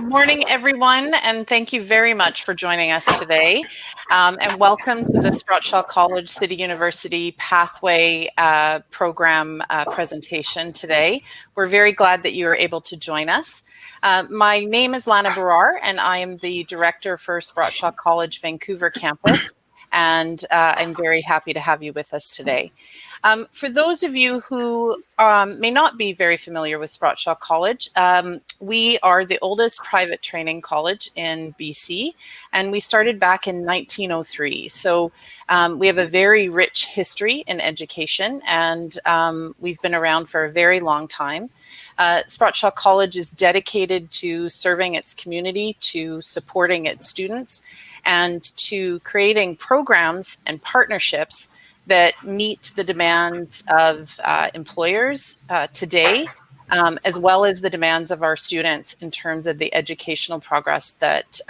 morning, everyone, and thank you very much for joining us today. And welcome to the Sprott Shaw College City University Pathway Program presentation today. We're very glad that you are able to join us. My name is Lana Barar, and I am the Director for Sprott Shaw College Vancouver campus, and I'm very happy to have you with us today. For those of you who may not be very familiar with Sprott Shaw College, we are the oldest private training college in BC, and we started back in 1903. So we have a very rich history in education, and we've been around for a very long time. Sprott Shaw College is dedicated to serving its community, to supporting its students, and to creating programs and partnerships that meet the demands of employers today, as well as the demands of our students in terms of the educational progress that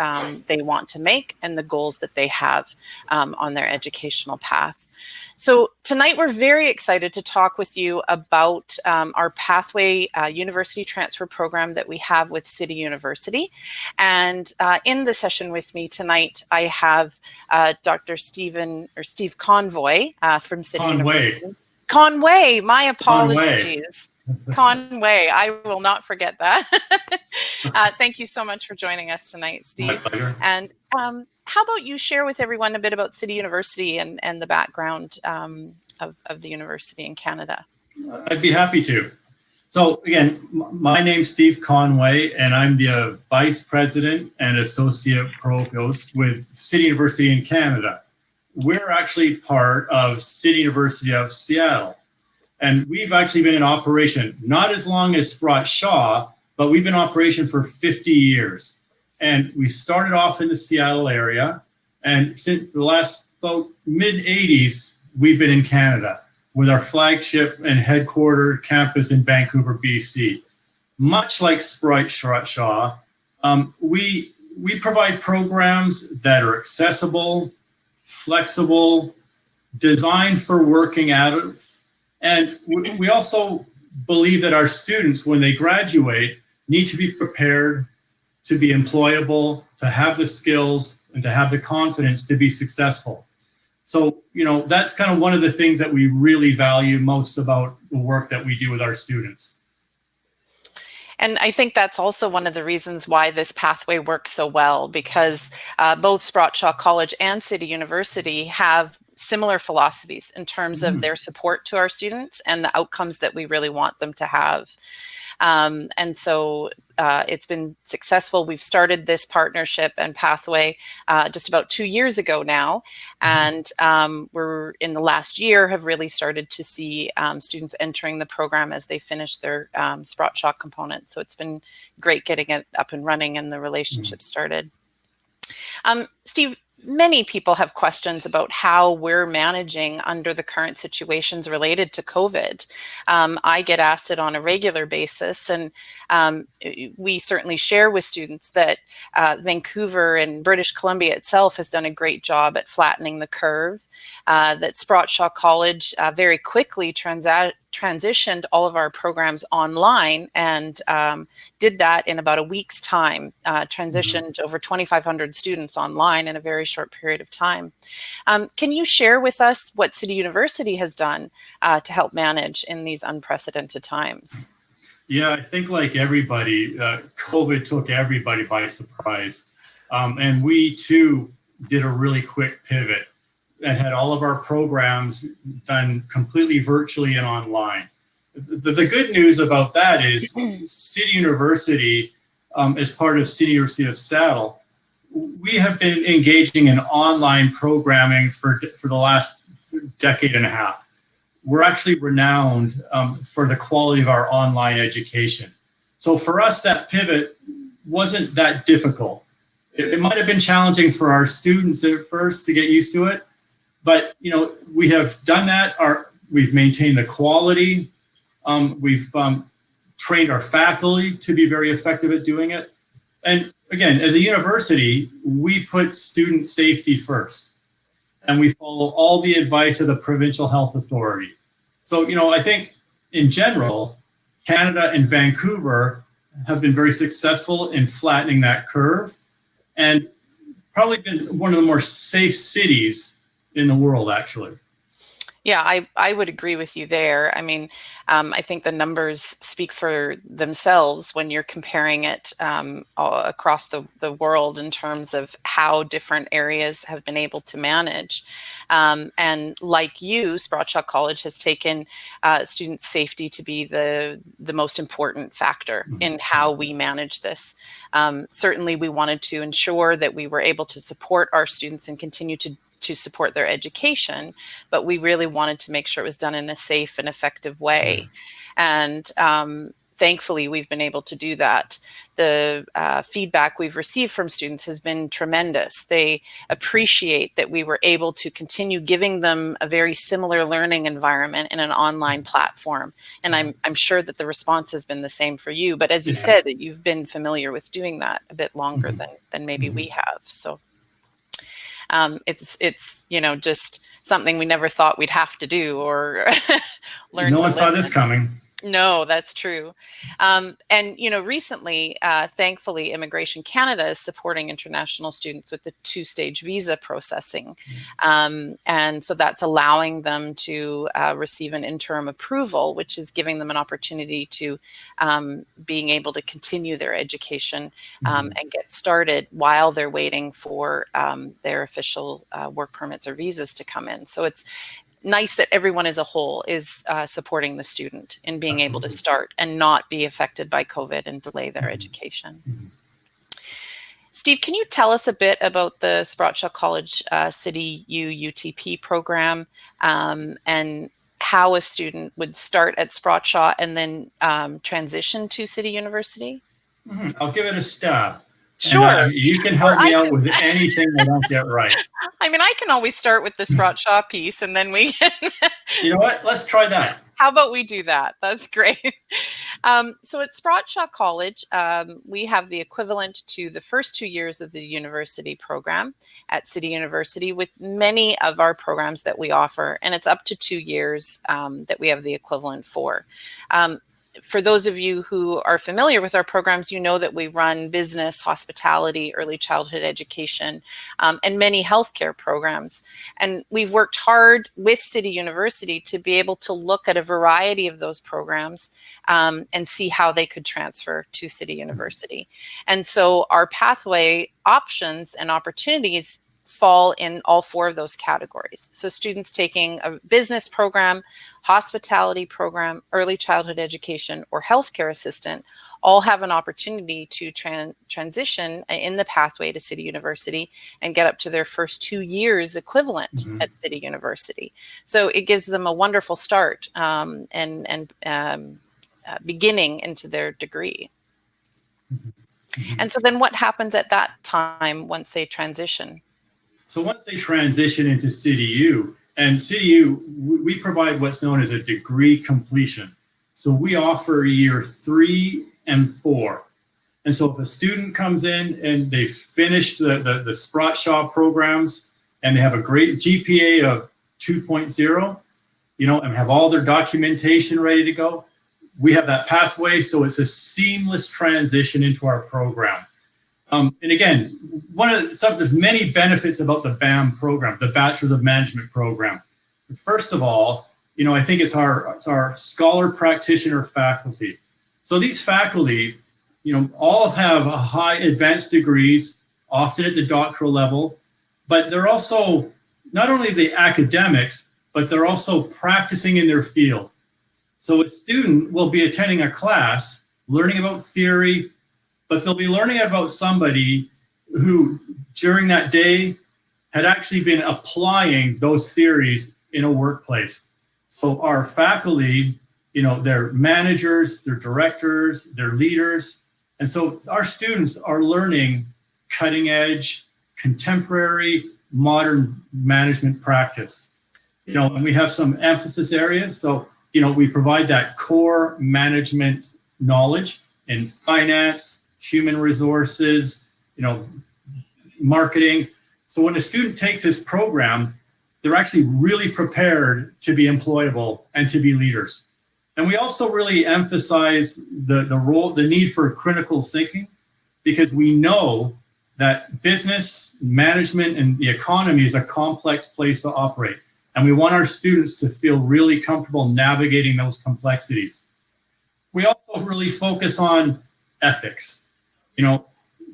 they want to make and the goals that they have on their educational path. So tonight we're very excited to talk with you about our Pathway University Transfer Program that we have with City University. And in the session with me tonight, I have Dr. Steve Convoy from City University. Conway, my apologies. Conway, I will not forget that. Thank you so much for joining us tonight, Steve. My pleasure. And how about you share with everyone a bit about City University and the background of the university in Canada? I'd be happy to. So again, my name's Steve Conway, and I'm the Vice President and Associate Provost with City University in Canada. We're actually part of City University of Seattle. And we've actually been in operation, not as long as Sprott Shaw, but we've been in operation for 50 years. And we started off in the Seattle area. And since the last about mid-80s, we've been in Canada with our flagship and headquartered campus in Vancouver, BC. Much like Sprott Shaw, we provide programs that are accessible, flexible, designed for working adults. And we also believe that our students, when they graduate, need to be prepared to be employable, to have the skills, and to have the confidence to be successful. So, that's kind of one of the things that we really value most about the work that we do with our students. And I think that's also one of the reasons why this pathway works so well, because both Sprott Shaw College and City University have similar philosophies in terms of their support to our students and the outcomes that we really want them to have. And so it's been successful. We've started this partnership and pathway just about 2 years ago now. And we're in the last year have really started to see students entering the program as they finish their Sprott Shaw component. So it's been great getting it up and running and the relationship started. Steve, many people have questions about how we're managing under the current situations related to COVID. I get asked it on a regular basis, and we certainly share with students that Vancouver and British Columbia itself has done a great job at flattening the curve, that Sprott Shaw College very quickly transitioned all of our programs online and did that in about a week's time, transitioned over 2,500 students online in a very short period of time. Can you share with us what City University has done to help manage in these unprecedented times? Yeah, I think like everybody, COVID took everybody by surprise. And we too did a really quick pivot and had all of our programs done completely virtually and online. The good news about that is City University, as part of City University of Seattle, we have been engaging in online programming for the last decade and a half. We're actually renowned for the quality of our online education. So for us, that pivot wasn't that difficult. It might have been challenging for our students at first to get used to it, but we have done that. We've maintained the quality. We've trained our faculty to be very effective at doing it. And again, as a university, we put student safety first, and we follow all the advice of the provincial health authority. So, I think in general, Canada and Vancouver have been very successful in flattening that curve, and probably been one of the more safe cities in the world, actually. Yeah, I would agree with you there. I mean, I think the numbers speak for themselves when you're comparing it all across the world in terms of how different areas have been able to manage. And like you, Sprott Shaw College has taken student safety to be the most important factor in how we manage this. Certainly, we wanted to ensure that we were able to support our students and continue to support their education, but we really wanted to make sure it was done in a safe and effective way. And thankfully, we've been able to do that. The feedback we've received from students has been tremendous. They appreciate that we were able to continue giving them a very similar learning environment in an online platform. And I'm sure that the response has been the same for you. But as you said, that you've been familiar with doing that a bit longer than maybe we have. So it's just something we never thought we'd have to do or learn. No one saw this coming. No, that's true. And, recently, thankfully, Immigration Canada is supporting international students with the 2-stage visa processing. And so that's allowing them to receive an interim approval, which is giving them an opportunity to being able to continue their education and get started while they're waiting for their official work permits or visas to come in. So it's nice that everyone as a whole is supporting the student in being able to start and not be affected by COVID and delay their education. Steve, can you tell us a bit about the Sprott Shaw College CityUTP program and how a student would start at Sprott Shaw and then transition to City University? I'll give it a stab. Sure. And, you can help me out with anything I don't get right. I mean, I can always start with the Sprott Shaw piece and then we can... You know what? Let's try that. How about we do that? That's great. So at Sprott Shaw College, we have the equivalent to the first 2 years of the university program at City University with many of our programs that we offer, and it's up to 2 years that we have the equivalent for. For those of you who are familiar with our programs, you know that we run business, hospitality, early childhood education, and many healthcare programs. And we've worked hard with City University to be able to look at a variety of those programs and see how they could transfer to City University. And so our pathway options and opportunities fall in all 4 of those categories. So students taking a business program, hospitality program, early childhood education, or healthcare assistant all have an opportunity to transition in the pathway to City University and get up to their first 2 years equivalent at City University. So it gives them a wonderful start and beginning into their degree. And so then what happens at that time once they transition? So once they transition into CityU, and CityU, we provide what's known as a degree completion. So we offer year 3 and 4. And so if a student comes in and they've finished the Sprott Shaw programs and they have a great GPA of 2.0, and have all their documentation ready to go, we have that pathway. So it's a seamless transition into our program. And again, there's many benefits about the BAM program, the Bachelor of Management program. First of all, I think it's our scholar practitioner faculty. So these faculty, all have high advanced degrees, often at the doctoral level, but they're also not only the academics, but they're also practicing in their field. So a student will be attending a class, learning about theory, but they'll be learning about somebody who, during that day, had actually been applying those theories in a workplace. So our faculty, they're managers, they're directors, they're leaders. And so our students are learning cutting edge, contemporary, modern management practice. And we have some emphasis areas. So, we provide that core management knowledge in finance, human resources, marketing. So when a student takes this program, they're actually really prepared to be employable and to be leaders. And we also really emphasize the need for critical thinking, because we know that business management and the economy is a complex place to operate. And we want our students to feel really comfortable navigating those complexities. We also really focus on ethics. You know,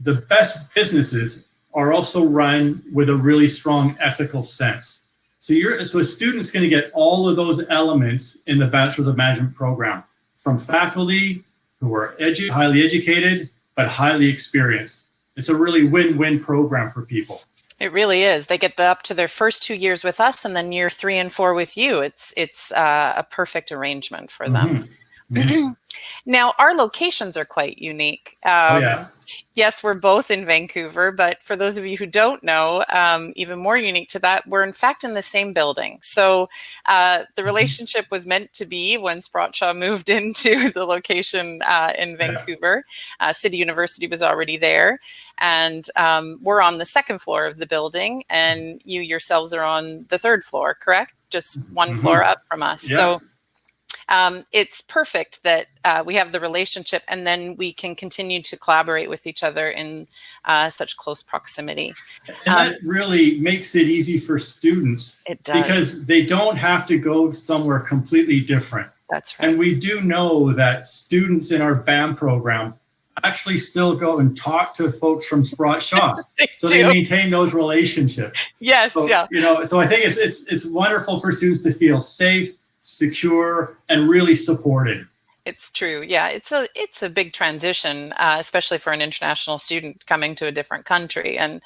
the best businesses are also run with a really strong ethical sense. So a student's going to get all of those elements in the Bachelor of Management program, from faculty who are highly educated but highly experienced. It's a really win-win program for people. It really is. They get up to their first 2 years with us, and then year 3 and 4 with you. It's a perfect arrangement for them. Mm-hmm. Now, our locations are quite unique. Oh, yeah. Yes, we're both in Vancouver, but for those of you who don't know, even more unique to that, we're in fact in the same building. So the relationship was meant to be when Sprott Shaw moved into the location in Vancouver. City University was already there, and we're on the second floor of the building, and you yourselves are on the third floor, correct? Just one floor up from us. Yeah. So it's perfect that we have the relationship, and then we can continue to collaborate with each other in such close proximity. And that really makes it easy for students. It does. Because they don't have to go somewhere completely different. That's right. And we do know that students in our BAM program actually still go and talk to folks from Sprott Shaw. They maintain those relationships. Yes, so, yeah. You know, so I think it's wonderful for students to feel safe, secure, and really supported. It's true. Yeah, it's a big transition, especially for an international student coming to a different country, and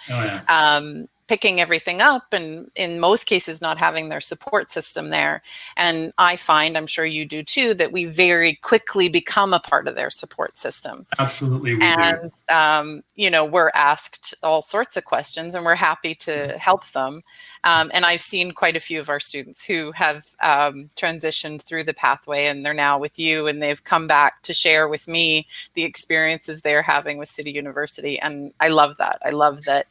picking everything up, and in most cases not having their support system there. And I find, I'm sure you do too, that we very quickly become a part of their support system. Absolutely, we do. And you know, we're asked all sorts of questions, and we're happy to help them. And I've seen quite a few of our students who have transitioned through the pathway, and they're now with you, and they've come back to share with me the experiences they're having with City University. And I love that. I love that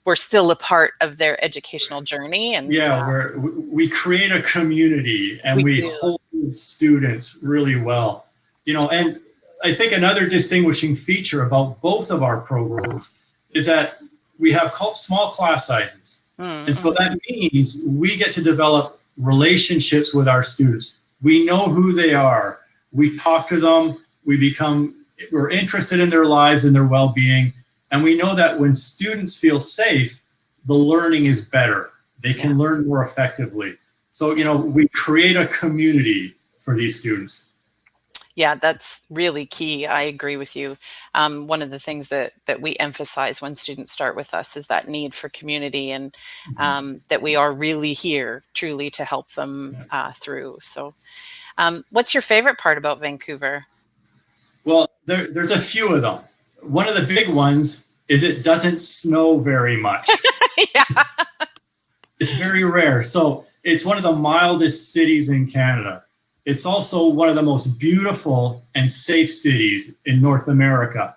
we're still a part of their educational journey. And we create a community, and we hold students really well. You know, and I think another distinguishing feature about both of our programs is that we have small class sizes. And so that means we get to develop relationships with our students. We know who they are. We talk to them. We're interested in their lives and their well-being. And we know that when students feel safe, the learning is better. They can learn more effectively. So, you know, we create a community for these students. Yeah, that's really key. I agree with you. One of the things that we emphasize when students start with us is that need for community, and that we are really here truly to help them through. So what's your favorite part about Vancouver? Well, there's a few of them. One of the big ones is it doesn't snow very much. It's very rare. So it's one of the mildest cities in Canada. It's also one of the most beautiful and safe cities in North America.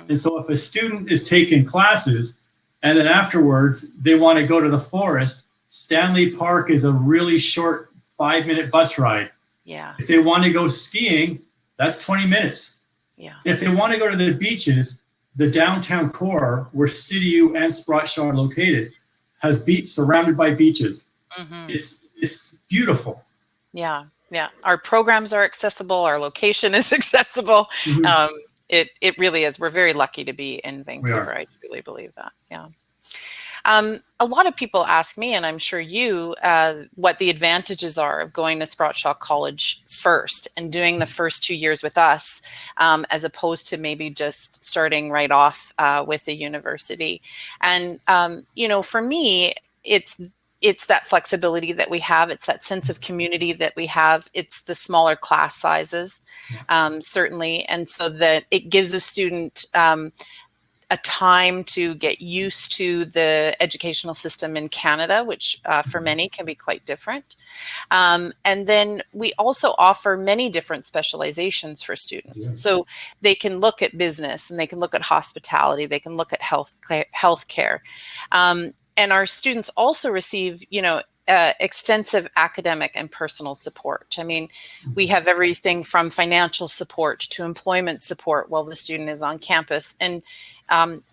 And so if a student is taking classes and then afterwards they want to go to the forest, Stanley Park is a really short 5-minute bus ride. Yeah. If they want to go skiing, that's 20 minutes. Yeah. If they want to go to the beaches, the downtown core, where CityU and Sprott Shaw are located, has beach surrounded by beaches. It's beautiful. Yeah. Yeah. Our programs are accessible. Our location is accessible. It really is. We're very lucky to be in Vancouver. I truly believe that. Yeah. A lot of people ask me, and I'm sure you, what the advantages are of going to Sprott Shaw College first and doing the first 2 years with us, as opposed to maybe just starting right off with the university. And, you know, for me, it's that flexibility that we have. It's that sense of community that we have. It's the smaller class sizes, certainly. And so that it gives a student a time to get used to the educational system in Canada, which for many can be quite different. And then we also offer many different specializations for students. So they can look at business, and they can look at hospitality, they can look at healthcare. And our students also receive, you know, extensive academic and personal support. I mean, we have everything from financial support to employment support while the student is on campus. And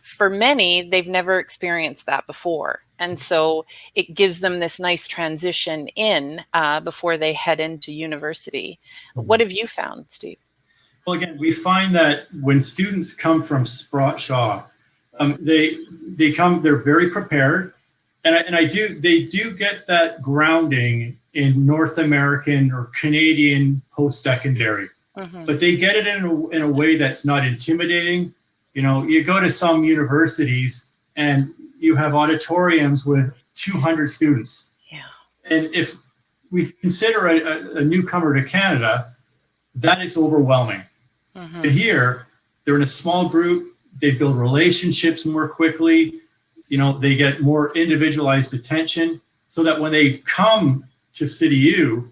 for many, they've never experienced that before. And so it gives them this nice transition in before they head into university. What have you found, Steve? Well, again, we find that when students come from Sprott Shaw, they're very prepared, and they do get that grounding in North American or Canadian post-secondary, but they get it in a way that's not intimidating. You go to some universities and you have auditoriums with 200 students. Yeah. And if we consider a newcomer to Canada, that is overwhelming. But here, they're in a small group, they build relationships more quickly, they get more individualized attention, so that when they come to CityU,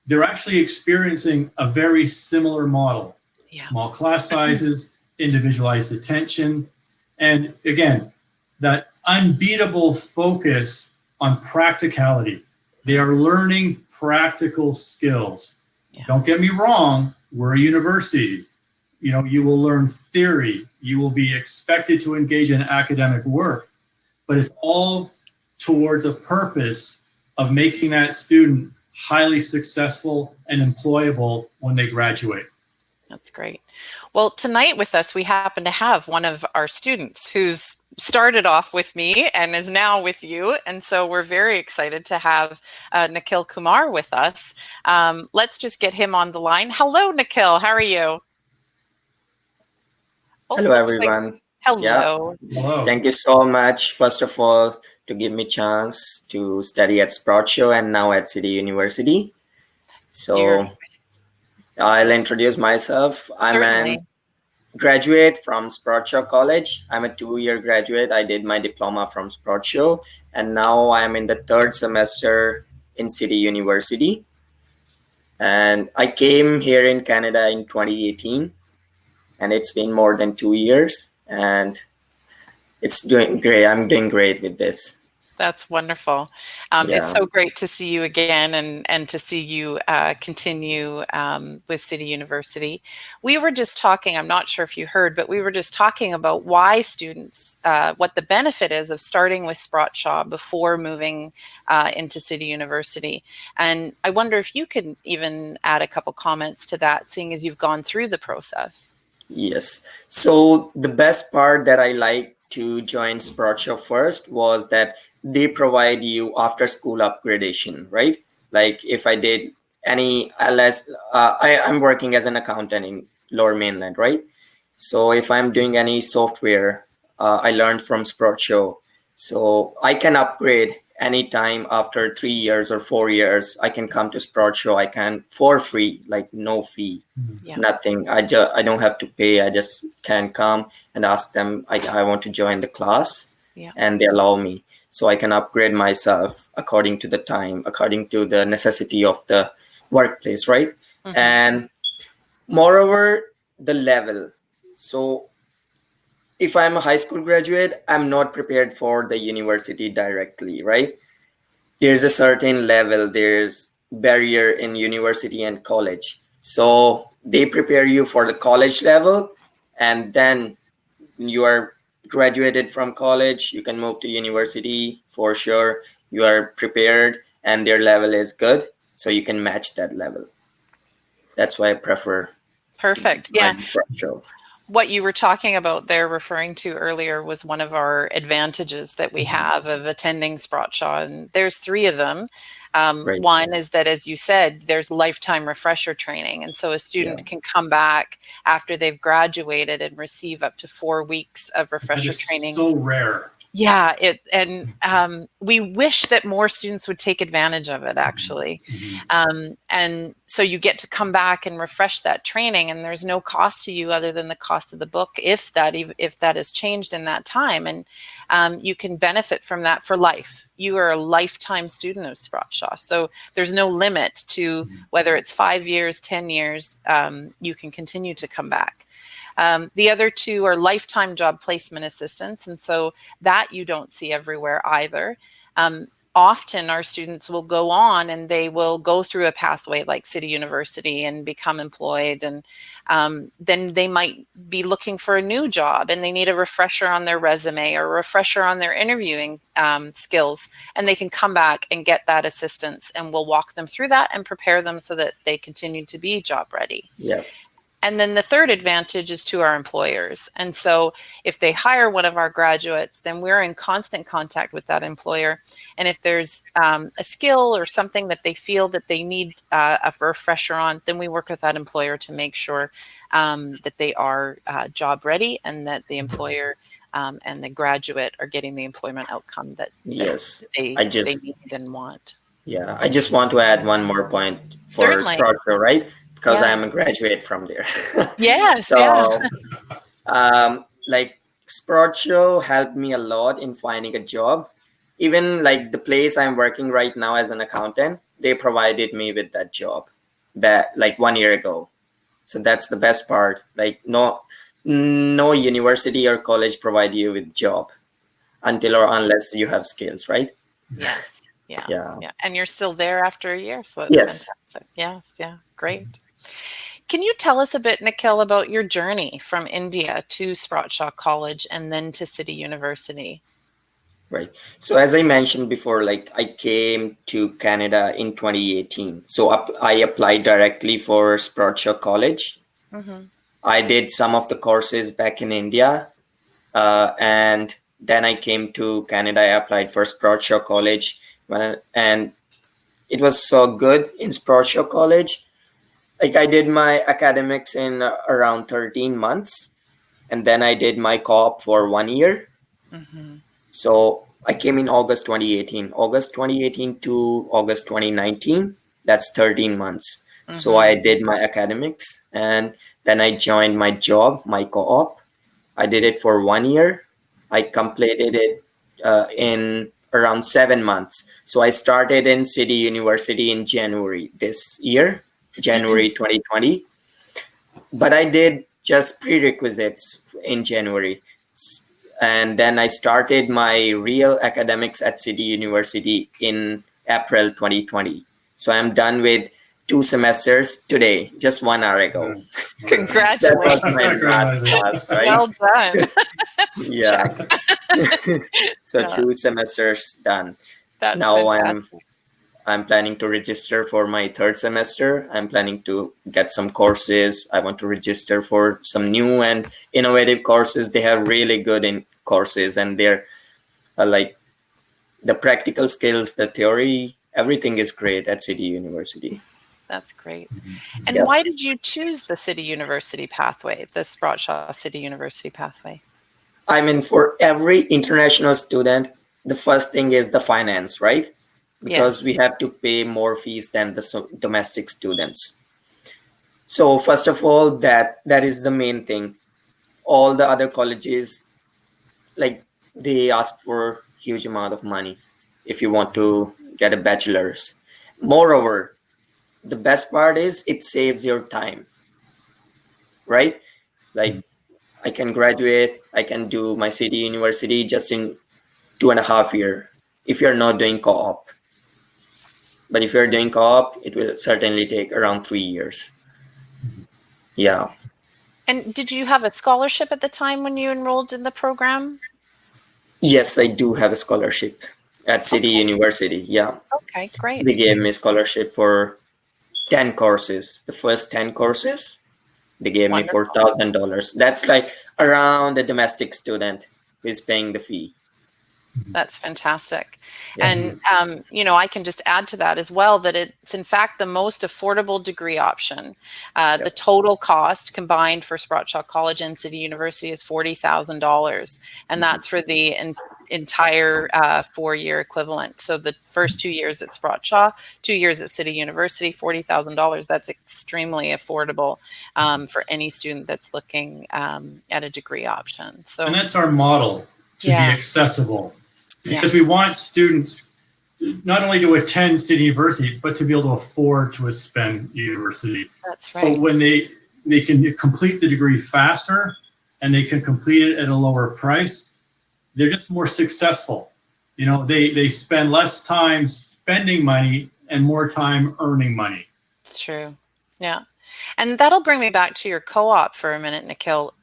they're actually experiencing a very similar model. Yeah. Small class sizes, individualized attention, and again, that unbeatable focus on practicality. They are learning practical skills. Yeah. Don't get me wrong, we're a university. You will learn theory. You will be expected to engage in academic work, but it's all towards a purpose of making that student highly successful and employable when they graduate. That's great. Well, tonight with us, we happen to have one of our students who's started off with me and is now with you. And so we're very excited to have Nikhil Kumar with us. Let's just get him on the line. Hello, Nikhil. How are you? Oh, hello, everyone. Hello. Yeah. Hello. Thank you so much, first of all, to give me a chance to study at Sprott Shaw and now at City University. So I'll introduce myself. Certainly. I'm a graduate from Sprott Shaw College. I'm a 2-year graduate. I did my diploma from Sprott Shaw, and now I'm in the 3rd semester in City University. And I came here in Canada in 2018. And it's been more than 2 years, and it's doing great. I'm doing great with this. That's wonderful. It's so great to see you again and to see you continue with City University. We were just talking, I'm not sure if you heard, but we were just talking about why students, what the benefit is of starting with Sprott Shaw before moving into City University. And I wonder if you could even add a couple comments to that, seeing as you've gone through the process. Yes. So the best part that I like to join Sprott Shaw first was that they provide you after school upgradation, right? Like if I did any LS, I'm working as an accountant in Lower Mainland, right? So if I'm doing any software, I learned from Sprott Shaw. So I can upgrade anytime after 3 years or 4 years. I can come to Sprott Shaw. I can for free, like no fee, nothing. I don't have to pay. I just can come and ask them. I want to join the class, and they allow me. So I can upgrade myself according to the time, according to the necessity of the workplace, right? And moreover, the level. So if I'm a high school graduate, I'm not prepared for the university directly, right? There's a certain level, there's barrier in university and college. So they prepare you for the college level, and then you are graduated from college, you can move to university for sure. You are prepared and their level is good, so you can match that level. That's why I prefer. Perfect. Yeah. What you were talking about there, referring to earlier, was one of our advantages that we have of attending Sprott Shaw. And there's 3 of them. One is that, as you said, there's lifetime refresher training. And so a student can come back after they've graduated and receive up to 4 weeks of refresher training. So rare. Yeah, we wish that more students would take advantage of it, actually. And so you get to come back and refresh that training, and there's no cost to you other than the cost of the book, if that has changed in that time. And you can benefit from that for life. You are a lifetime student of Sprott Shaw. So there's no limit to whether it's 5 years, 10 years, you can continue to come back. The other 2 are lifetime job placement assistance. And so that you don't see everywhere either. often our students will go on and they will go through a pathway like City University and become employed, and then they might be looking for a new job and they need a refresher on their resume or a refresher on their interviewing skills, and they can come back and get that assistance, and we'll walk them through that and prepare them so that they continue to be job ready. Yeah. And then the third advantage is to our employers. And so if they hire one of our graduates, then we're in constant contact with that employer. And if there's a skill or something that they feel that they need a refresher on, then we work with that employer to make sure that they are job ready, and that the employer and the graduate are getting the employment outcome that, Yes, they need and want. Yeah, I just want to add one more point for Certainly. Sprott Shaw, right? Because Yeah. I am a graduate from there. Yes. So, yeah. like Sprott Shaw helped me a lot in finding a job. Even like the place I'm working right now as an accountant, they provided me with that job that like 1 year ago. So that's the best part. Like no university or college provide you with job until or unless you have skills, right? Yes. Yeah. Yeah. Yeah. And you're still there after a year. So that's Yes. fantastic. Yes. Yeah. Great. Can you tell us a bit, Nikhil, about your journey from India to Sprott Shaw College and then to City University? Right. So as I mentioned before, like I came to Canada in 2018. So I applied directly for Sprott Shaw College. Mm-hmm. I did some of the courses back in India. And then I came to Canada. I applied for Sprott Shaw College. And it was so good in Sprott Shaw College. Like I did my academics in around 13 months. And then I did my co-op for 1 year. Mm-hmm. So I came in August 2018 to August 2019. That's 13 months. Mm-hmm. So I did my academics, and then I joined my job, my co-op. I did it for 1 year. I completed it in around 7 months. So I started in City University in January this year, January 2020. But I did just prerequisites in January. And then I started my real academics at City University in April 2020. So I'm done with 2 semesters today, just 1 hour ago. Congratulations. That was my last class, right? Well done. Yeah. So Yeah. 2 semesters done. That's Now fantastic. I'm planning to register for my 3rd semester. I'm planning to get some courses. I want to register for some new and innovative courses. They have really good in courses, and they're like the practical skills, the theory, everything is great at City University. That's great. And why did you choose the City University pathway, the Sprott Shaw City University pathway? I mean, for every international student, the first thing is the finance, right? Because we have to pay more fees than the domestic students. So first of all, that is the main thing. All the other colleges, like they ask for huge amount of money if you want to get a bachelor's. Moreover, the best part is it saves your time, right? Like I can graduate, I can do my City University just in 2.5 years if you're not doing co-op. But if you're doing co-op, it will certainly take around 3 years. Yeah. And did you have a scholarship at the time when you enrolled in the program? Yes, I do have a scholarship at City University. Yeah. Okay, great. They gave me a scholarship for 10 courses. The first 10 courses, they gave me $4,000. That's like around a domestic student who is paying the fee. That's fantastic. Yeah. And, I can just add to that as well that it's in fact the most affordable degree option. The total cost combined for Sprott Shaw College and City University is $40,000. And that's for the entire 4-year equivalent. So the first 2 years at Sprott Shaw, 2 years at City University, $40,000. That's extremely affordable for any student that's looking at a degree option. So, and that's our model, to be accessible. Because we want students not only to attend City University, but to be able to afford to spend university. That's right. So when they can complete the degree faster and they can complete it at a lower price, they're just more successful they spend less time spending money and more time earning money. It's true. Yeah. And that'll bring me back to your co-op for a minute, Nikhil.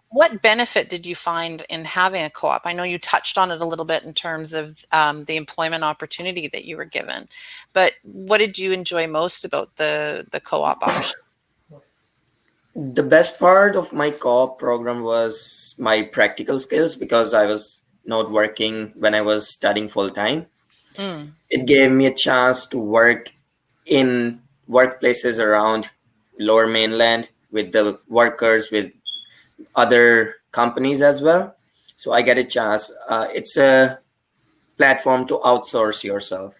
What benefit did you find in having a co-op? I know you touched on it a little bit in terms of the employment opportunity that you were given, but what did you enjoy most about the co-op option? The best part of my co-op program was my practical skills, because I was not working when I was studying full time. It gave me a chance to work in workplaces around Lower Mainland with the workers, with other companies as well. So I get a chance. It's a platform to outsource yourself.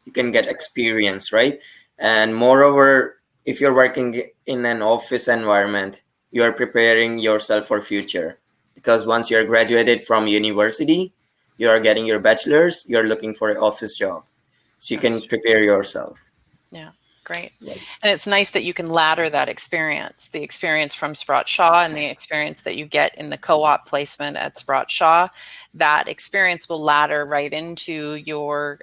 You can get experience, right? And moreover, if you're working in an office environment, you are preparing yourself for future, because once you're graduated from university, you are getting your bachelor's, you're looking for an office job, so you can prepare yourself. Yeah, great. Yeah. And it's nice that you can ladder that experience, the experience from Sprott Shaw and the experience that you get in the co-op placement at Sprott Shaw. That experience will ladder right into your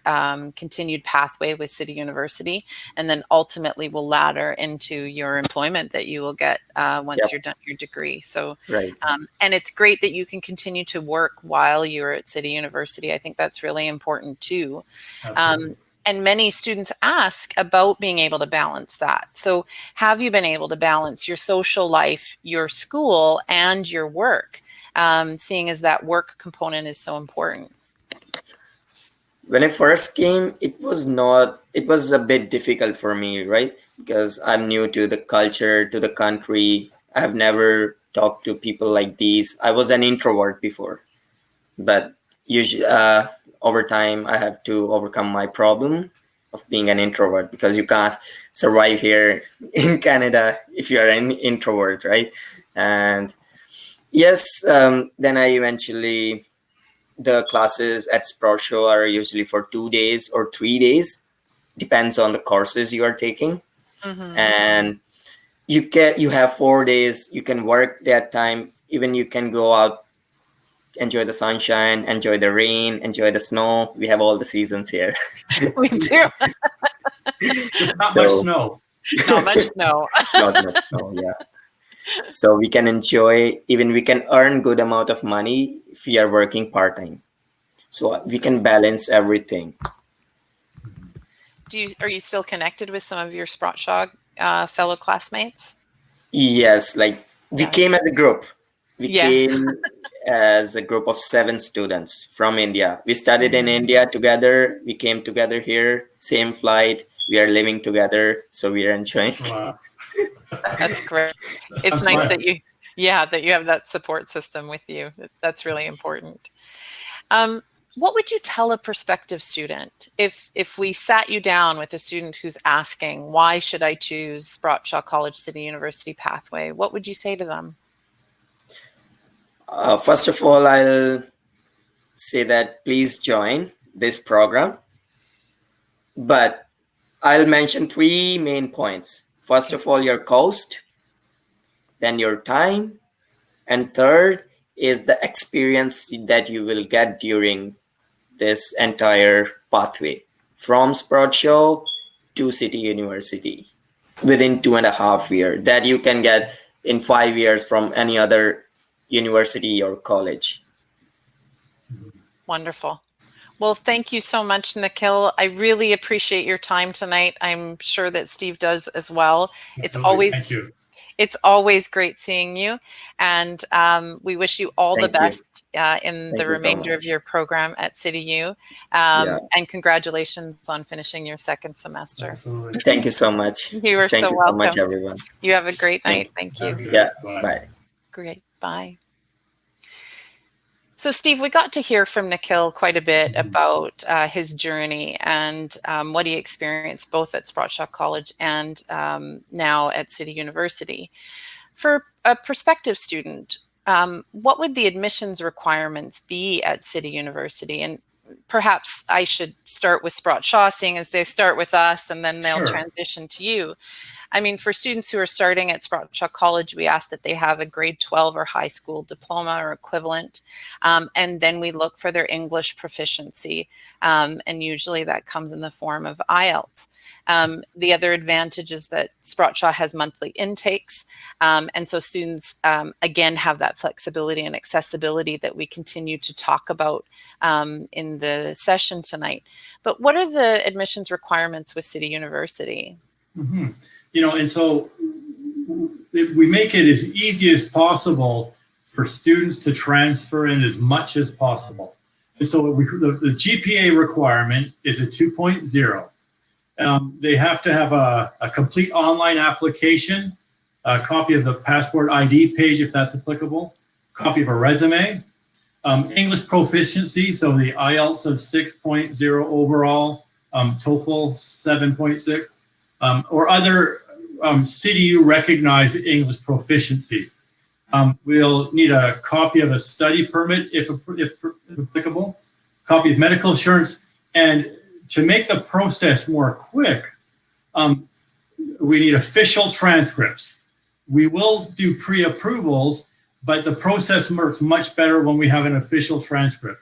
continued pathway with City University, and then ultimately will ladder into your employment that you will get once you're done your degree. So, and it's great that you can continue to work while you're at City University. I think that's really important too. And many students ask about being able to balance that. So have you been able to balance your social life, your school, and your work, seeing as that work component is so important? When I first came, it was a bit difficult for me, right? Because I'm new to the culture, to the country. I've never talked to people like these. I was an introvert before, but usually over time I have to overcome my problem of being an introvert, because you can't survive here in Canada if you're an introvert, right? And yes, then I eventually, the classes at Sprott Shaw are usually for 2 days or 3 days, depends on the courses you are taking. And you have 4 days, you can work that time, even you can go out, enjoy the sunshine, enjoy the rain, enjoy the snow. We have all the seasons here. We do. Just not much snow. Not much snow. Not much snow, yeah. So we can enjoy, even we can earn good amount of money if we are working part-time. So we can balance everything. Are you still connected with some of your Sprott Shaw fellow classmates? Yes, like we came as a group. We came as a group of 7 students from India. We studied in India together. We came together here, same flight. We are living together, so we are enjoying. Wow. That's great. It's nice that you have that support system with you. That's really important. What would you tell a prospective student if we sat you down with a student who's asking, why should I choose Sprott Shaw College City University pathway? What would you say to them? First of all, I'll say that please join this program. But I'll mention 3 main points. First of all, your cost, then your time, and third is the experience that you will get during this entire pathway from Sprott Shaw to City University within 2.5 years, that you can get in 5 years from any other university or college. Wonderful. Well, thank you so much, Nikhil. I really appreciate your time tonight. I'm sure that Steve does as well. Thank you. It's always great seeing you, and we wish you all the best in the remainder of your program at CityU. And congratulations on finishing your 2nd semester. Absolutely. Thank you so much. You are so welcome. Thank you so much, everyone. You have a great night. Thank you. Yeah. Bye. Great. Bye. So, Steve, we got to hear from Nikhil quite a bit about his journey and what he experienced both at Sprott Shaw College and now at City University. For a prospective student, what would the admissions requirements be at City University? And perhaps I should start with Sprott Shaw, seeing as they start with us and then they'll Sure. transition to you. I mean, for students who are starting at Sprott Shaw College, we ask that they have a grade 12 or high school diploma or equivalent. And then we look for their English proficiency. And usually that comes in the form of IELTS. The other advantage is that Sprott Shaw has monthly intakes. And so students, again, have that flexibility and accessibility that we continue to talk about in the session tonight. But what are the admissions requirements with City University? Mm-hmm. And so we make it as easy as possible for students to transfer in as much as possible. And so the GPA requirement is a 2.0. They have to have a complete online application, a copy of the passport ID page if that's applicable, copy of a resume, English proficiency, so the IELTS of 6.0 overall, TOEFL 7.6. Or other CityU recognized English proficiency. We'll need a copy of a study permit if applicable, copy of medical insurance, and to make the process more quick, we need official transcripts. We will do pre-approvals, but the process works much better when we have an official transcript.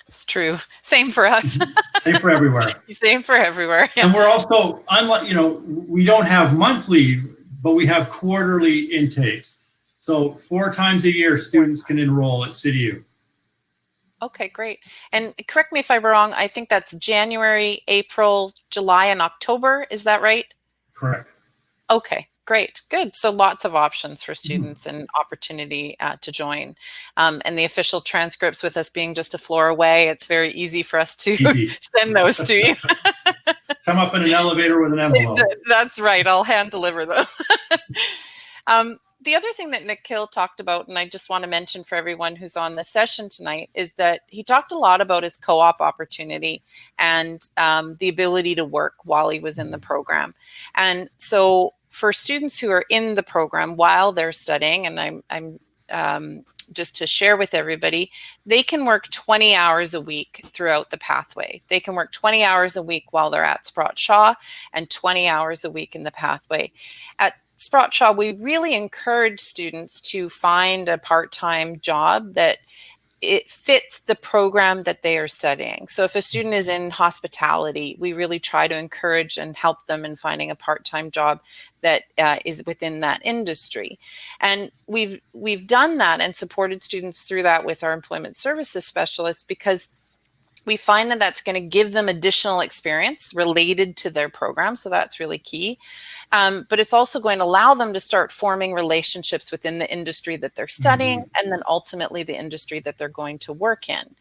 It's true. Same for us. Same for everywhere. Same for everywhere. Yeah. And we're also, unlike, we don't have monthly, but we have quarterly intakes. So 4 times a year, students can enroll at CityU. Okay, great. And correct me if I'm wrong, I think that's January, April, July, and October. Is that right? Correct. Okay, great. Good. So lots of options for students and opportunity to join. And the official transcripts, with us being just a floor away, it's very easy for us to send those to you. Come up in an elevator with an envelope. That's right. I'll hand deliver them. The other thing that Nikhil talked about, and I just want to mention for everyone who's on the session tonight, is that he talked a lot about his co-op opportunity and the ability to work while he was in the program. And so for students who are in the program while they're studying, and I'm just to share with everybody, they can work 20 hours a week throughout the pathway. They can work 20 hours a week while they're at Sprott Shaw and 20 hours a week in the pathway. At Sprott Shaw, we really encourage students to find a part-time job that it fits the program that they are studying. So if a student is in hospitality, we really try to encourage and help them in finding a part-time job that is within that industry. And we've done that and supported students through that with our employment services specialists, because we find that that's going to give them additional experience related to their program. So that's really key. But it's also going to allow them to start forming relationships within the industry that they're studying, and then ultimately the industry that they're going to work in.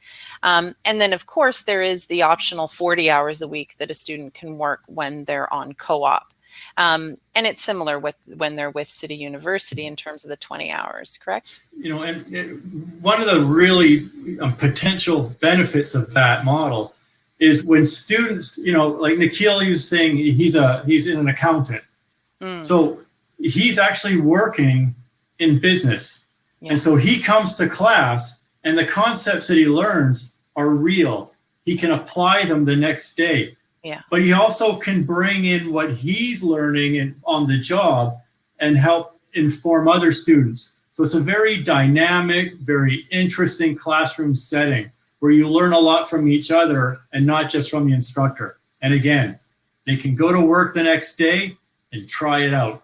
And then, of course, there is the optional 40 hours a week that a student can work when they're on co-op. And it's similar with when they're with City University in terms of the 20 hours, correct? And one of the really potential benefits of that model is when students, like Nikhil, he was saying he's an accountant. So he's actually working in business. Yeah. And so he comes to class and the concepts that he learns are real. He can apply them the next day. Yeah. But he also can bring in what he's learning on the job and help inform other students. So it's a very dynamic, very interesting classroom setting where you learn a lot from each other and not just from the instructor. And again, they can go to work the next day and try it out.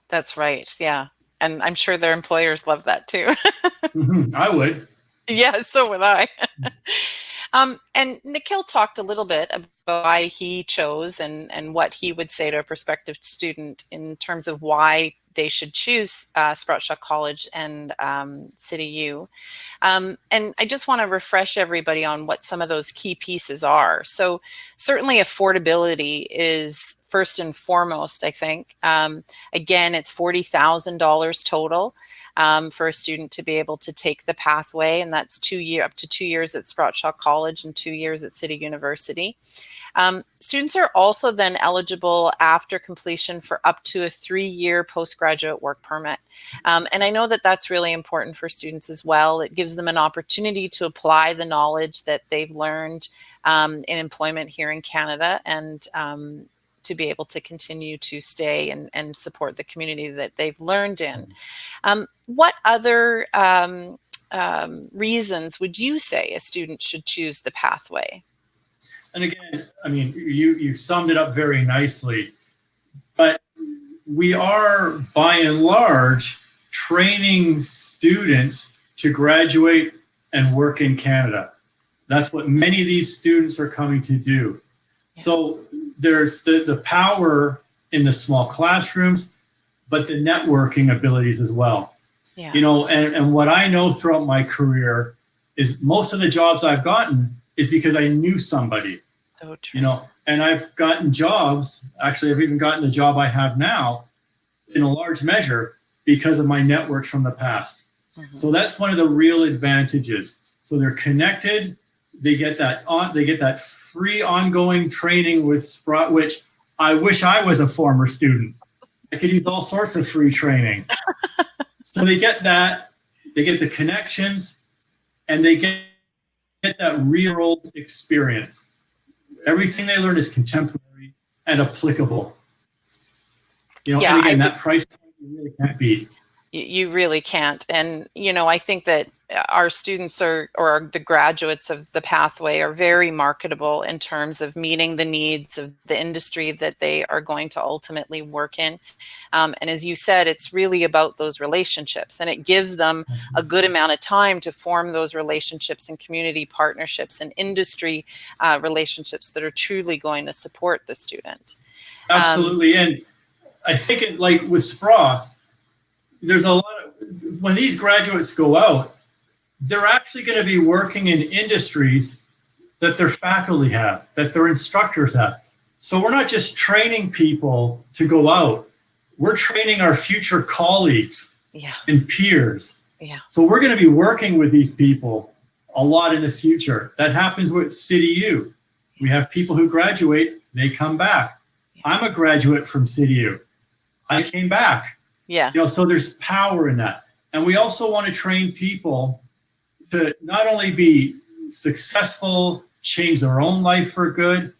That's right. Yeah. And I'm sure their employers love that too. I would. Yeah, so would I. And Nikhil talked a little bit about why he chose and what he would say to a prospective student in terms of why they should choose Sprott Shaw College and CityU. And I just want to refresh everybody on what some of those key pieces are. So certainly affordability is first and foremost, I think. Again, it's $40,000 total for a student to be able to take the pathway, and that's up to 2 years at Sprott Shaw College and 2 years at City University. Students are also then eligible after completion for up to a 3-year postgraduate work permit. And I know that that's really important for students as well. It gives them an opportunity to apply the knowledge that they've learned in employment here in Canada, and to be able to continue to stay and support the community that they've learned in. What other reasons would you say a student should choose the pathway? And again, I mean, you summed it up very nicely, but we are by and large training students to graduate and work in Canada. That's what many of these students are coming to do. So there's the power in the small classrooms, but the networking abilities as well. Yeah. You know, and what I know throughout my career is most of the jobs I've gotten is because I knew somebody. So true. You know, and I've gotten jobs, actually I've even gotten the job I have now in a large measure because of my networks from the past. Mm-hmm. So that's one of the real advantages. So they're connected, they get that free ongoing training with Sprott, which I wish I was a former student. I could use all sorts of free training. So they get that, they get the connections, and they get that real world experience. Everything they learn is contemporary and applicable. You know, Yeah, and again, that price point you really can't beat. You really can't. And, you know, I think that our students or the graduates of the pathway are very marketable in terms of meeting the needs of the industry that they are going to ultimately work in. And as you said, it's really about those relationships, and it gives them a good amount of time to form those relationships and community partnerships and industry relationships that are truly going to support the student. Absolutely. And I think like with Sprott, there's a lot of, when these graduates go out, they're actually going to be working in industries that their faculty have, that their instructors have. So we're not just training people to go out, we're training our future colleagues and peers. Yeah. So we're going to be working with these people a lot in the future. That happens with CityU. We have people who graduate, they come back. Yeah. I'm a graduate from CityU. I came back. Yeah. You know, so there's power in that. And we also want to train people to not only be successful, change their own life for good,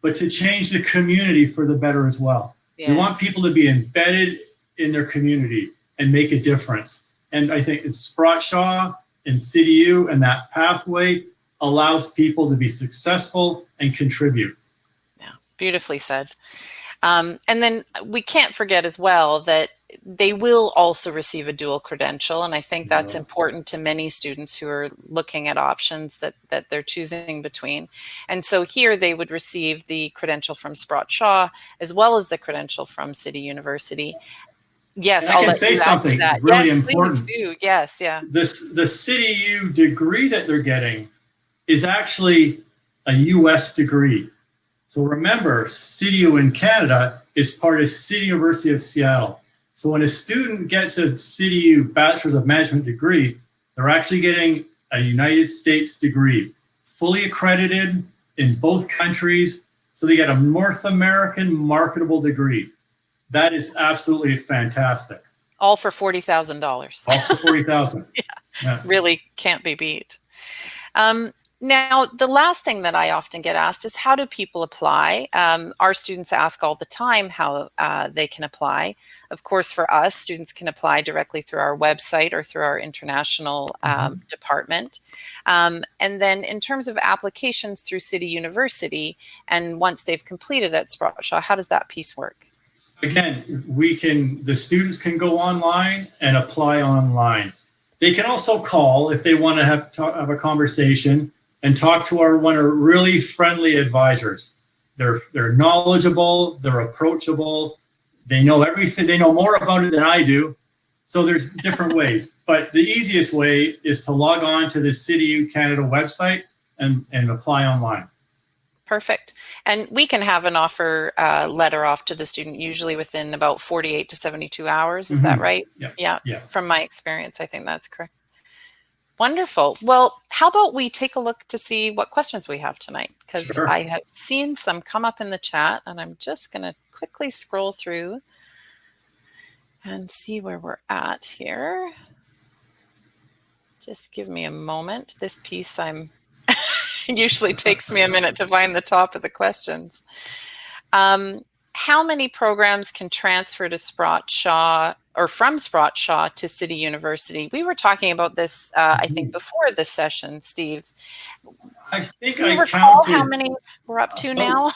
but to change the community for the better as well. Yeah. We want people to be embedded in their community and make a difference. And I think it's Sprott Shaw and CityU, and that pathway allows people to be successful and contribute. Yeah, beautifully said. And then we can't forget as well that they will also receive a dual credential. And I think that's important to many students who are looking at options that they're choosing between. And so here they would receive the credential from Sprott Shaw as well as the credential from City University. Yes, and I can say something really important. Please do. Yes, yeah. The CityU degree that they're getting is actually a US degree. So remember, CityU in Canada is part of City University of Seattle. So when a student gets a CityU Bachelor of Management degree, they're actually getting a United States degree, fully accredited in both countries. So they get a North American marketable degree. That is absolutely fantastic. All for $40,000. All for $40,000. Yeah, really can't be beat. Now, the last thing that I often get asked is, how do people apply? Our students ask all the time how they can apply. Of course, for us, students can apply directly through our website or through our international department. And then in terms of applications through City University, and once they've completed at Sprott Shaw, how does that piece work? Again, the students can go online and apply online. They can also call if they want to have a conversation and talk to one of our really friendly advisors. They're knowledgeable, they're approachable, they know everything, they know more about it than I do. So there's different ways, but the easiest way is to log on to the CityU Canada website and apply online. Perfect. And we can have an offer letter off to the student usually within about 48 to 72 hours. Is that right? Yeah. From my experience, I think that's correct. Wonderful. Well, how about we take a look to see what questions we have tonight? Because Sure. I have seen some come up in the chat, and I'm just going to quickly scroll through and see where we're at here. Just give me a moment. This piece usually takes me a minute to find the top of the questions. How many programs can transfer to Sprott Shaw or from Sprott Shaw to City University? We were talking about this, I think, before this session, Steve. I think Do you I recall counted how many we're up to now?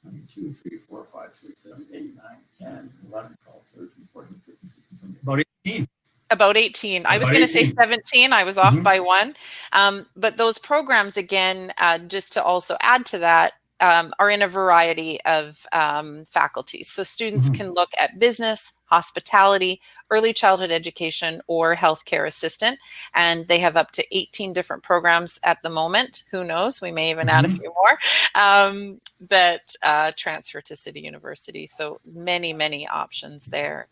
1, 2, 3, 4, 5, 6, 7, 8, 9, 10, 11, 12, 13, 14, 15, 16, 17, about 18. About 18. I was going to say 17. I was off by one. But those programs, again, just to also add to that, are in a variety of faculties. So students can look at business, hospitality, early childhood education, or healthcare assistant. And they have up to 18 different programs at the moment. Who knows? We may even add a few more that transfer to City University. So many, many options there.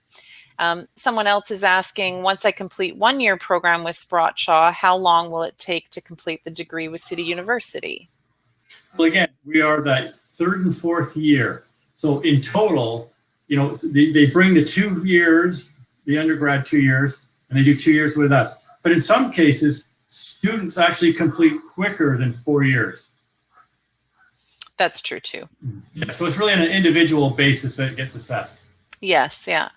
Someone else is asking, once I complete 1-year program with Sprott Shaw, how long will it take to complete the degree with City University? Well, again, we are that 3rd and 4th year. So in total, they bring the 2 years, the undergrad 2 years, and they do 2 years with us. But in some cases, students actually complete quicker than 4 years. That's true too. Yeah, so it's really on an individual basis that it gets assessed. Yes, yeah.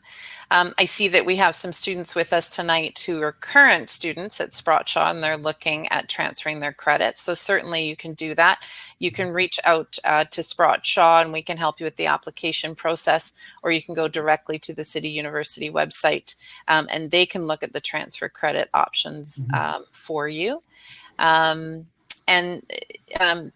I see that we have some students with us tonight who are current students at Sprott Shaw, and they're looking at transferring their credits. So certainly you can do that. You can reach out to Sprott Shaw and we can help you with the application process, or you can go directly to the City University website and they can look at the transfer credit options for you. And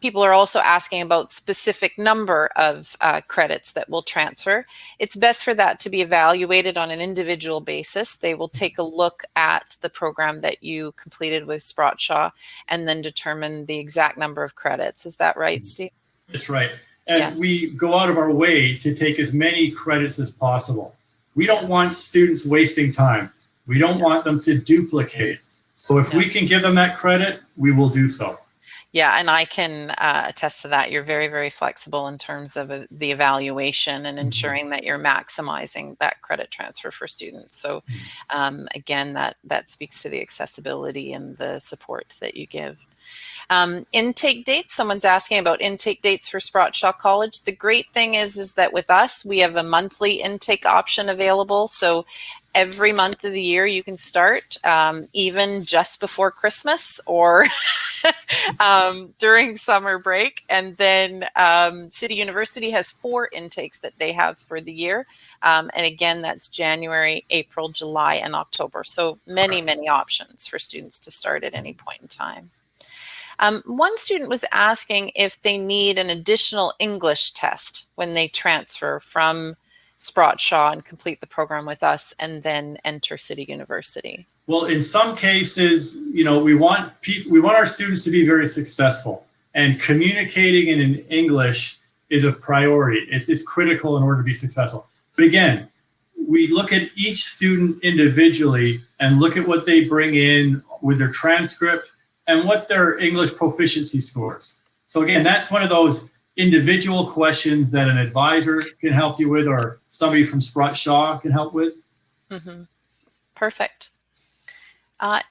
people are also asking about specific number of credits that will transfer. It's best for that to be evaluated on an individual basis. They will take a look at the program that you completed with Sprott Shaw and then determine the exact number of credits. Is that right, Steve? That's right. And we go out of our way to take as many credits as possible. We don't want students wasting time. We don't want them to duplicate. So if we can give them that credit, we will do so. Yeah, and I can attest to that. You're very, very flexible in terms of the evaluation and ensuring that you're maximizing that credit transfer for students. So again, that speaks to the accessibility and the support that you give. Intake dates, someone's asking about intake dates for Sprott Shaw College. The great thing is that with us, we have a monthly intake option available. So every month of the year you can start, even just before Christmas or during summer break. And then City University has 4 intakes that they have for the year. And again, that's January, April, July, and October. So many, many options for students to start at any point in time. One student was asking if they need an additional English test when they transfer from Sprott Shaw and complete the program with us and then enter City University. Well, in some cases, we want our students to be very successful, and communicating in English is a priority. It's critical in order to be successful. But again, we look at each student individually and look at what they bring in with their transcript and what their English proficiency scores. So again, that's one of those individual questions that an advisor can help you with, or somebody from Sprott Shaw can help with. Perfect.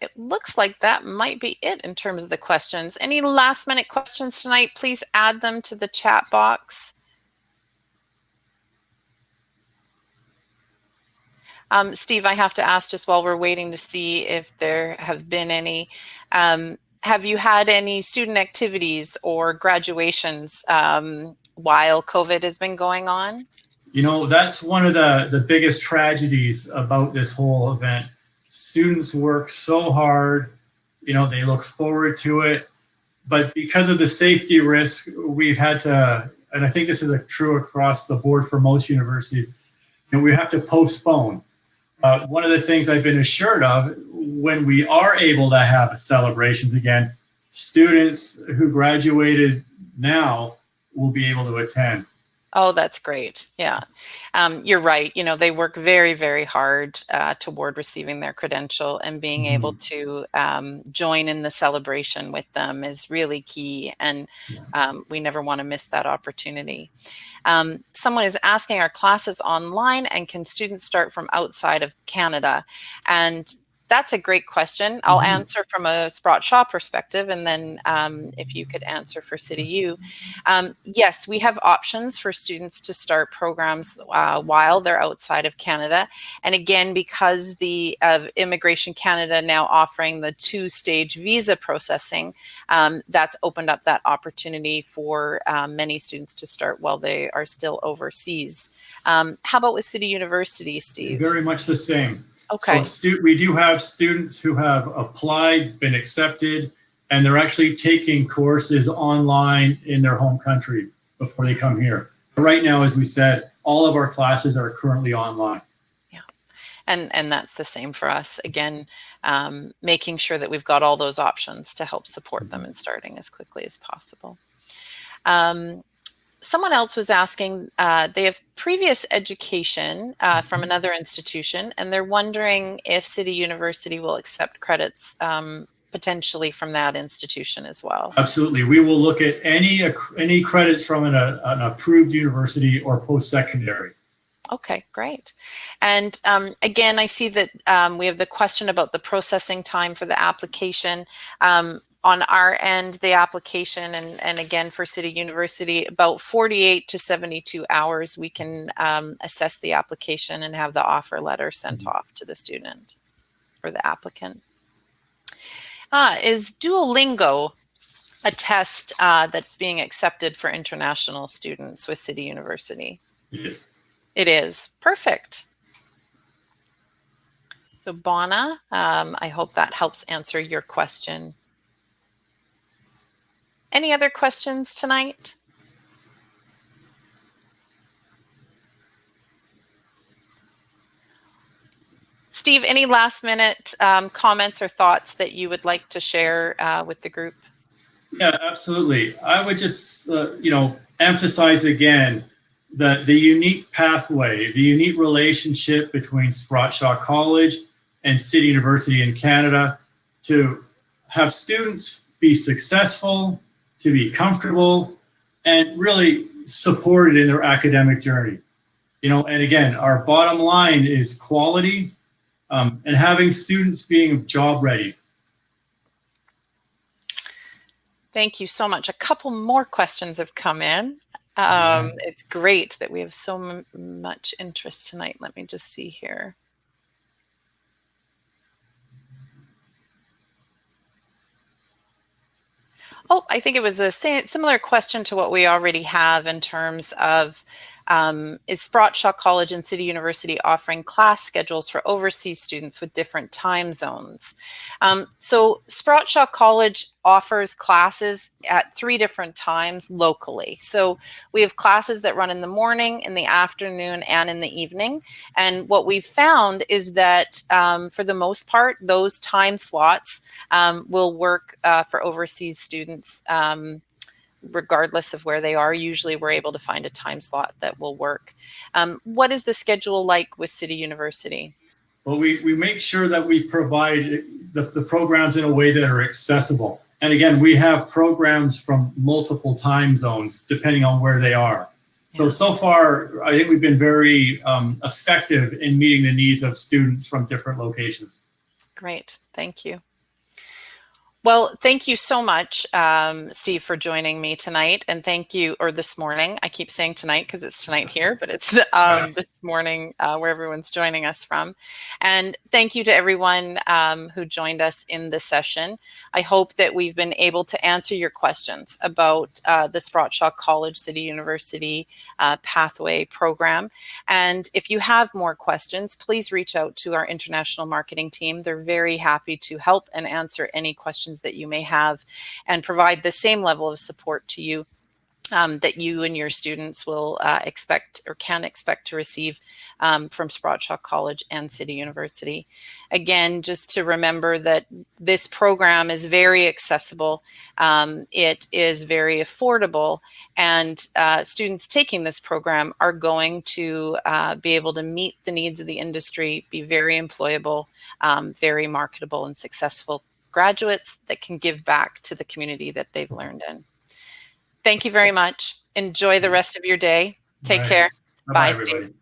It looks like that might be it in terms of the questions. Any last minute questions tonight, please add them to the chat box. Steve, I have to ask just while we're waiting to see if there have been any, have you had any student activities or graduations while COVID has been going on? That's one of the biggest tragedies about this whole event. Students work so hard, they look forward to it, but because of the safety risk, we've had to, and I think this is true across the board for most universities, we have to postpone. One of the things I've been assured of, when we are able to have celebrations again, students who graduated now will be able to attend. Oh, that's great. Yeah, you're right. You know, they work very, very hard toward receiving their credential, and being able to join in the celebration with them is really key. And we never want to miss that opportunity. Someone is asking, are classes online, and can students start from outside of Canada? And that's a great question. I'll answer from a Sprott Shaw perspective, and then if you could answer for CityU. Yes, we have options for students to start programs while they're outside of Canada. And again, because the Immigration Canada now offering the 2-stage visa processing, that's opened up that opportunity for many students to start while they are still overseas. How about with City University, Steve? Very much the same. Okay. So we do have students who have applied, been accepted, and they're actually taking courses online in their home country before they come here. Right now, as we said, all of our classes are currently online. Yeah, and that's the same for us. Again, making sure that we've got all those options to help support them in starting as quickly as possible. Someone else was asking, they have previous education from another institution, and they're wondering if City University will accept credits potentially from that institution as well. Absolutely. We will look at any credits from an approved university or post-secondary. Okay, great. And again, I see that we have the question about the processing time for the application. On our end, the application, and again for City University, about 48 to 72 hours, we can assess the application and have the offer letter sent off to the student or the applicant. Is Duolingo a test that's being accepted for international students with City University? It is. It is. Perfect. So Bonna, I hope that helps answer your question. Any other questions tonight? Steve, any last minute comments or thoughts that you would like to share with the group? Yeah, absolutely. I would just, emphasize again that the unique pathway, the unique relationship between Sprott Shaw College and City University in Canada to have students be successful, to be comfortable, and really supported in their academic journey. And again, our bottom line is quality and having students being job ready. Thank you so much. A couple more questions have come in. It's great that we have so much interest tonight. Let me just see here. Oh, I think it was a similar question to what we already have in terms of is Sprott Shaw College and City University offering class schedules for overseas students with different time zones? So Sprott Shaw College offers classes at 3 different times locally. So we have classes that run in the morning, in the afternoon, and in the evening. And what we've found is that for the most part, those time slots will work for overseas students regardless of where they are. Usually we're able to find a time slot that will work. What is the schedule like with City University? Well, we make sure that we provide the programs in a way that are accessible. And again, we have programs from multiple time zones depending on where they are. So far, I think we've been very effective in meeting the needs of students from different locations. Great, thank you. Well, thank you so much, Steve, for joining me tonight, and thank you, or this morning. I keep saying tonight because it's tonight here, but it's this morning where everyone's joining us from. And thank you to everyone who joined us in this session. I hope that we've been able to answer your questions about the Sprott Shaw College City University Pathway Program. And if you have more questions, please reach out to our international marketing team. They're very happy to help and answer any questions that you may have and provide the same level of support to you that you and your students will expect or can expect to receive from Sprott Shaw College and City University. Again, just to remember that this program is very accessible, it is very affordable, and students taking this program are going to be able to meet the needs of the industry, be very employable, very marketable and successful graduates that can give back to the community that they've learned in. Thank you very much. Enjoy the rest of your day. Take care. Bye-bye, Bye, everybody. Steve.